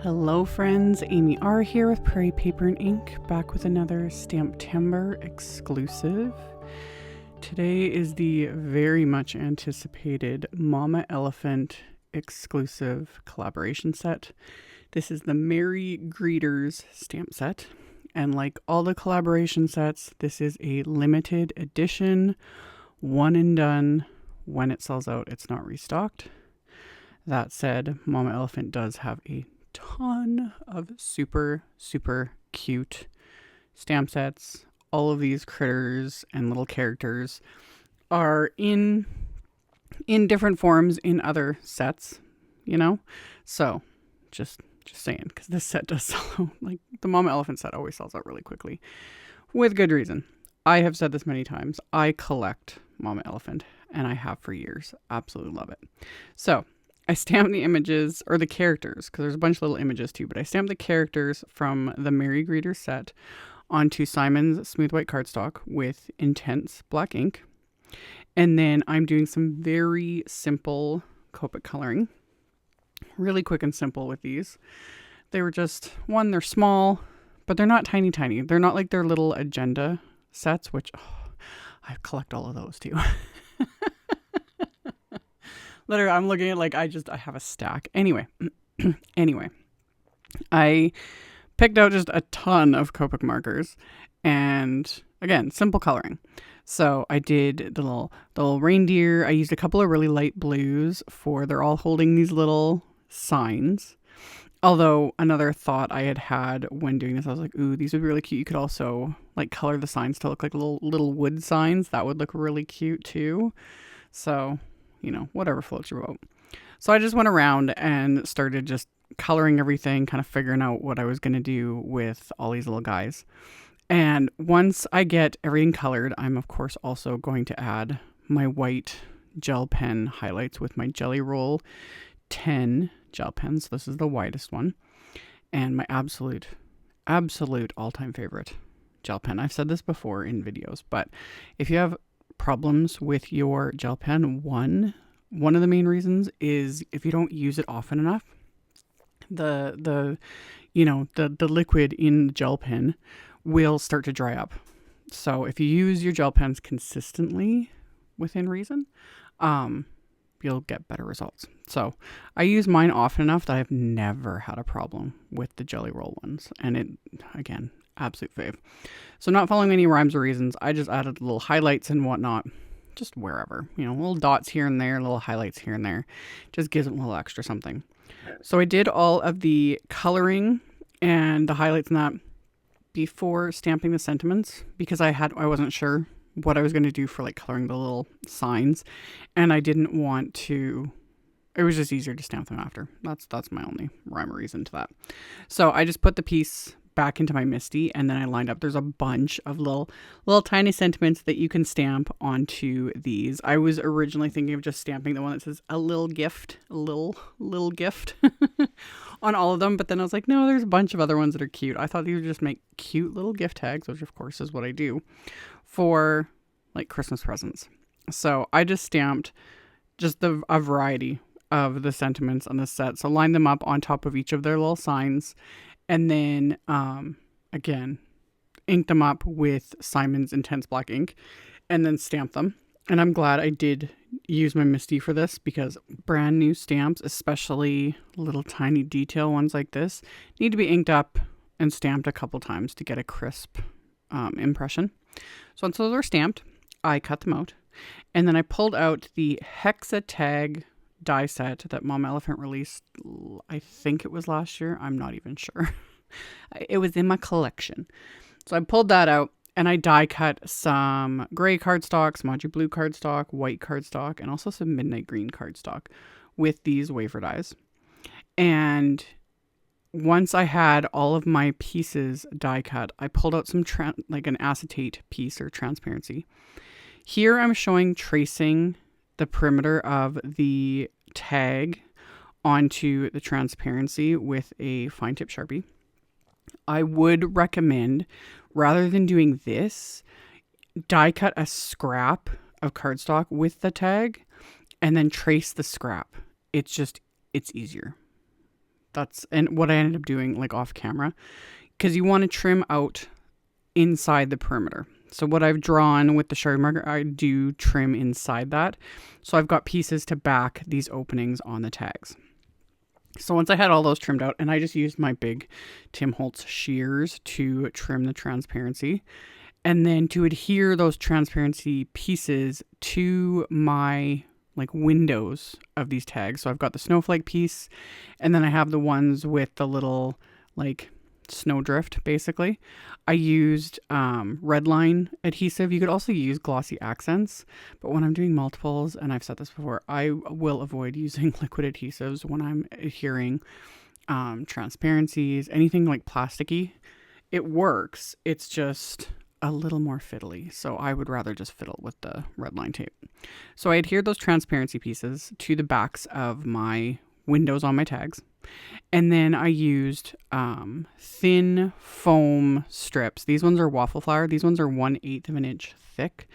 Hello friends, AmyR here with Prairie Paper and Ink, back with another STAMPtember exclusive. Today is the very much anticipated Mama Elephant exclusive collaboration set. This is the Merry Greeters stamp set, and like all the collaboration sets, this is a limited edition, one and done. When it sells out, it's not restocked. That said, Mama Elephant does have a ton of super cute stamp sets. All of these critters and little characters are in different forms in other sets, you know? So just saying, because this set does sell out. Like the Mama Elephant set always sells out really quickly, with good reason. I have said this many times. I collect Mama Elephant, and I have for years. Absolutely love it. So I stamped the images, or the characters, because there's a bunch of little images too, but I stamped the characters from the Merry Greeters set onto Simon's smooth white cardstock with intense black ink. And then I'm doing some very simple Copic coloring. Really quick and simple with these. They were just, one, they're small, but they're not tiny. They're not like their little agenda sets, which I collect all of those too. Literally, I'm looking at like, I have a stack. Anyway, I picked out just a ton of Copic markers, and again, simple coloring. So I did the little reindeer. I used a couple of really light blues they're all holding these little signs. Although another thought I had when doing this, I was like, ooh, these would be really cute. You could also like color the signs to look like little wood signs. That would look really cute too. So, you know, whatever floats your boat. So I just went around and started just coloring everything, kind of figuring out what I was going to do with all these little guys. And once I get everything colored, I'm of course also going to add my white gel pen highlights with my Jelly Roll 10 gel pens. This is the widest one. And my absolute all-time favorite gel pen. I've said this before in videos, but if you have problems with your gel pen, one of the main reasons is if you don't use it often enough, the liquid in the gel pen will start to dry up. So if you use your gel pens consistently within reason, you'll get better results. So I use mine often enough that I've never had a problem with the Jelly Roll ones, and it, again, absolute fave. So not following any rhymes or reasons, I just added little highlights and whatnot, just wherever, little dots here and there, little highlights here and there, just gives it a little extra something. So I did all of the coloring and the highlights and that before stamping the sentiments, because I wasn't sure what I was going to do for like coloring the little signs, and I didn't want to. It was just easier to stamp them after. That's my only rhyme or reason to that. So I just put the piece back into my MISTI, and then I lined up. There's a bunch of little tiny sentiments that you can stamp onto these. I was originally thinking of just stamping the one that says a little gift on all of them, but then I was like, no, there's a bunch of other ones that are cute. I thought these would just make cute little gift tags, which of course is what I do for like Christmas presents. So I just stamped just a variety of the sentiments on this set. So line them up on top of each of their little signs, and then again, ink them up with Simon's Intense Black ink, and then stamp them. And I'm glad I did use my MISTI for this, because brand new stamps, especially little tiny detail ones like this, need to be inked up and stamped a couple times to get a crisp impression. So once those are stamped, I cut them out, and then I pulled out the HEXATAG die set that Mama Elephant released, I think it was last year. I'm not even sure. It was in my collection. So I pulled that out, and I die cut some gray cardstock, some Audrey blue cardstock, white cardstock, and also some midnight green cardstock with these wafer dies. And once I had all of my pieces die cut, I pulled out some like an acetate piece or transparency. Here I'm showing tracing the perimeter of the tag onto the transparency with a fine tip Sharpie. I would recommend, rather than doing this, die cut a scrap of cardstock with the tag and then trace the scrap. It's easier. and what I ended up doing like off camera, because you want to trim out inside the perimeter. So what I've drawn with the Sharpie marker, I do trim inside that. So I've got pieces to back these openings on the tags. So once I had all those trimmed out, and I just used my big Tim Holtz shears to trim the transparency, and then to adhere those transparency pieces to my like windows of these tags. So I've got the snowflake piece, and then I have the ones with the little like snowdrift basically. I used red line adhesive. You could also use glossy accents, but when I'm doing multiples, and I've said this before, I will avoid using liquid adhesives when I'm adhering transparencies, anything like plasticky. It works, it's just a little more fiddly, so I would rather just fiddle with the red line tape. So I adhered those transparency pieces to the backs of my windows on my tags. And then I used thin foam strips. These ones are waffle flower. These ones are 1/8 of an inch thick.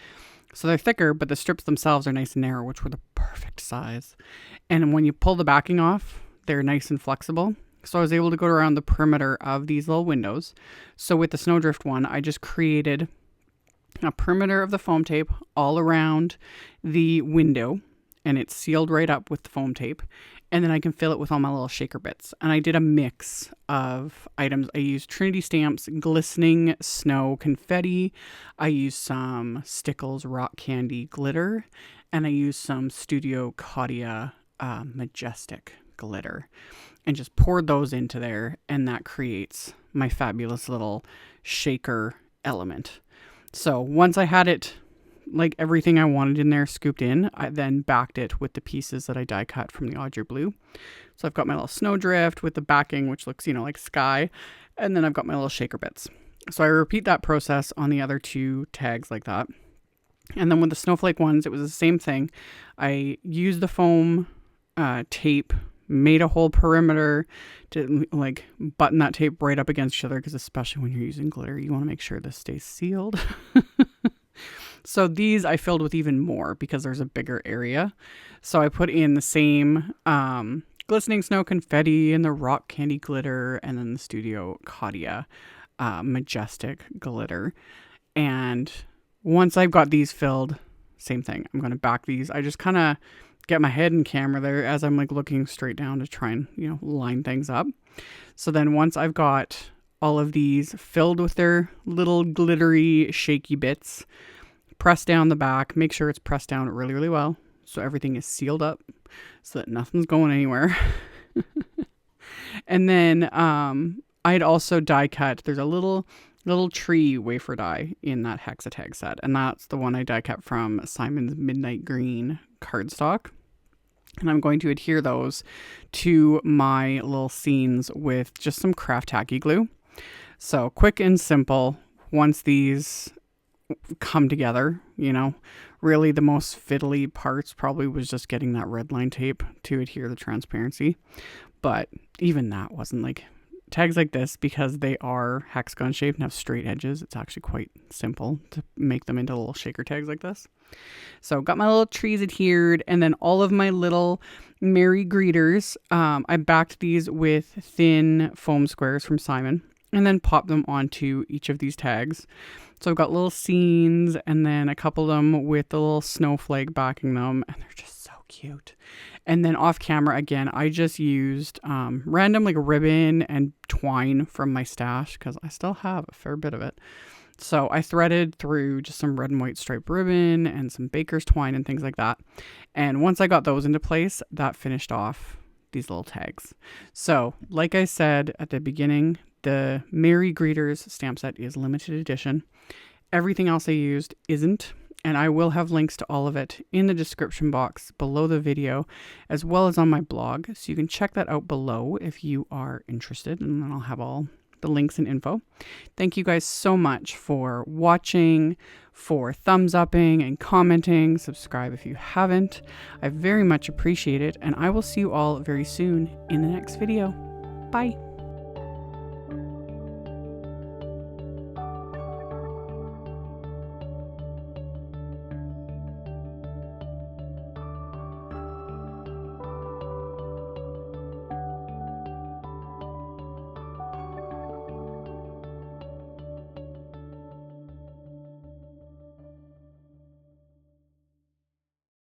So they're thicker, but the strips themselves are nice and narrow, which were the perfect size. And when you pull the backing off, they're nice and flexible. So I was able to go around the perimeter of these little windows. So with the snowdrift one, I just created a perimeter of the foam tape all around the window, and it's sealed right up with the foam tape. And then I can fill it with all my little shaker bits. And I did a mix of items. I used Trinity Stamps glistening snow confetti. I used some Stickles rock candy glitter. And I used some Studio Caudia majestic glitter. And just poured those into there. And that creates my fabulous little shaker element. So once I had it, like everything I wanted in there scooped in, I then backed it with the pieces that I die cut from the AUDREY blue. So I've got my little snowdrift with the backing, which looks, like sky. And then I've got my little shaker bits. So I repeat that process on the other two tags like that. And then with the snowflake ones, it was the same thing. I used the foam tape, made a whole perimeter to like button that tape right up against each other, because especially when you're using glitter, you want to make sure this stays sealed. So these I filled with even more because there's a bigger area. So I put in the same glistening snow confetti and the rock candy glitter, and then the Studio Caudia majestic glitter. And once I've got these filled, same thing. I'm going to back these. I just kind of get my head and camera there as I'm like looking straight down to try and, line things up. So then once I've got all of these filled with their little glittery shaky bits, press down the back, make sure it's pressed down really, really well, so everything is sealed up so that nothing's going anywhere. And then I'd also die cut, there's a little tree wafer die in that HEXATAG set, and that's the one I die cut from Simon's Midnight Green cardstock. And I'm going to adhere those to my little scenes with just some craft tacky glue. So quick and simple. Once these come together, really the most fiddly parts probably was just getting that red line tape to adhere the transparency. But even that wasn't like tags like this, because they are hexagon shaped and have straight edges. It's actually quite simple to make them into little shaker tags like this. So got my little trees adhered, and then all of my little Merry Greeters, I backed these with thin foam squares from Simon, and then popped them onto each of these tags. So I've got little scenes, and then a couple of them with the little snowflake backing them, and they're just so cute. And then off camera, again, I just used random like ribbon and twine from my stash, because I still have a fair bit of it. So I threaded through just some red and white striped ribbon and some baker's twine and things like that. And once I got those into place, that finished off these little tags. So like I said at the beginning, the Merry Greeters stamp set is limited edition. Everything else I used isn't, and I will have links to all of it in the description box below the video, as well as on my blog. So you can check that out below if you are interested, and then I'll have all the links and info. Thank you guys so much for watching, for thumbs upping and commenting. Subscribe if you haven't. I very much appreciate it, and I will see you all very soon in the next video. Bye.